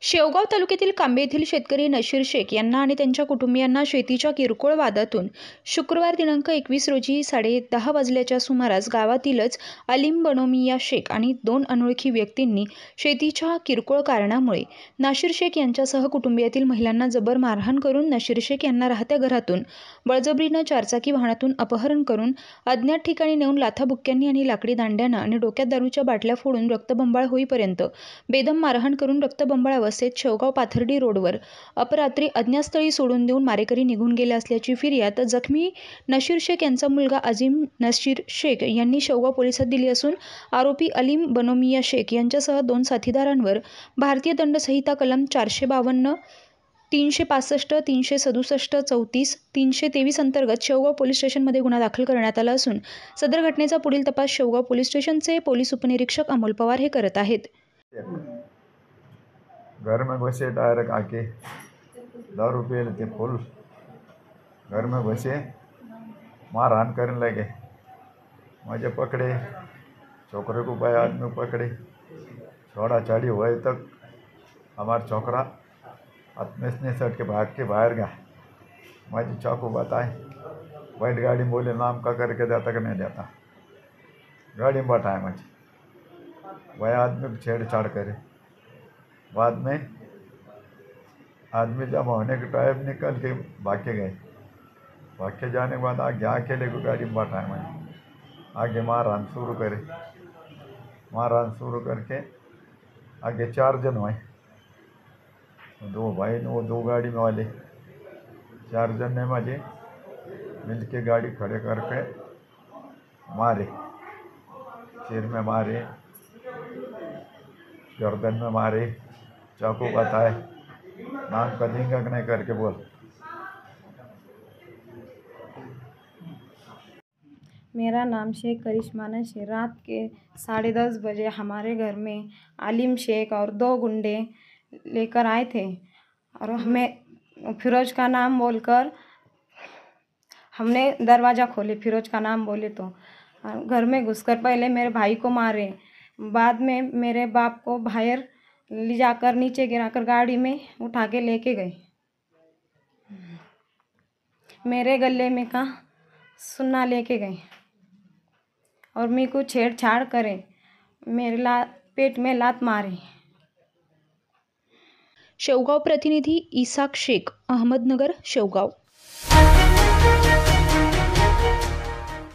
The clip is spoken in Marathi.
शेवगाव तालुक्यातील कांबे येथील शेतकरी नशीर शेख यांना आणि त्यांच्या कुटुंबियांना शेतीच्या किरकोळ वादातून शुक्रवार दिनांक 21 रोजी 10:30 वाजल्याच्या सुमारास गावातीलच अलीम बनोमिया शेख आणि 2 अनोळखी व्यक्तींनी शेतीच्या किरकोळ कारणामुळे नशीर शेख यांच्यासह कुटुंबियातील महिलांना जबर मारहाण करून नशीर शेख यांना राहत्या घरातून बळजबरीनं चारचाकी वाहनातून अपहरण करून अज्ञात ठिकाणी नेऊन लाथाबुक्क्यांनी आणि लाकडी दांड्यानं आणि डोक्यात दारूच्या बाटल्या फोडून रक्तबंबाळ होईपर्यंत बेदम मारहाण करून रक्तबंबाळ अवस्थेत शेवगाव पाथर्डी रोडवर अपरात्री अज्ञातस्थळी सोडून देऊन मारेकरी निघून गेले असल्याची फिर्याद जखमी नशीर शेख यांचा मुलगा अजीम नशीर शेख यांनी शेवगाव पोलिसात दिली असून आरोपी अलीम बनोमिया शेख यांच्यासह 2 साथीदारांवर भारतीय दंड संहिता कलम 452, 365, 367, 34, 323 अंतर्गत शेवगाव पोलीस स्टेशनमध्ये गुन्हा दाखल करण्यात आला असून सदर घटनेचा पुढील तपास शेवगाव पोलीस स्टेशनचे पोलीस उपनिरीक्षक अमोल पवार हे करत आहेत। घर में घुसे डायरेक्ट आके दारू पी लेते फुल घर में घुसे मारहान करने लगे। मुझे पकड़े, छोकरे को भाई आदमी पकड़े, छोड़ा चाड़ी हुए तक हमारा छोकरा हाथ में से सट के भाग के बाहर गया। मुझे चाकू बताए, बैठ गाड़ी बोले नाम का करके देता कि नहीं देता। गाड़ी में बैठाए मुझे, वह आदमी को छेड़छाड़ करे। बाद में आदमी जब होने के टाइम निकल के भाग के गए। भाग के जाने के बाद आगे अकेले को गाड़ी में बैठाए मैंने, आगे मारहान शुरू करे। मारहान शुरू करके आगे 4 जन हुए, 2 भाई ने वो 2 गाड़ी में वाले 4 जन ने मुझे मिल के गाड़ी खड़े करके मारे, सिर में मारे, गर्दन में मारे, चाकू बताए, नाम का देंगे कि नहीं करके बोल। मेरा नाम शेख करिश्मा नशीर। रात के 10:30 बजे हमारे घर में आलिम शेख और 2 गुंडे लेकर आए थे और हमें फिरोज का नाम बोलकर हमने दरवाज़ा खोले। फिरोज का नाम बोले तो घर में घुसकर पहले मेरे भाई को मारे, बाद में मेरे बाप को बाहर ले जाकर नीचे गिराकर गाड़ी में उठा के लेके गए। मेरे गले में का सुन्ना लेके गए और मेरे को छेड़छाड़ करे, मेरे पेट में लात मारे। शेवगाव प्रतिनिधी इसाक शेख, अहमदनगर, शेवगाव।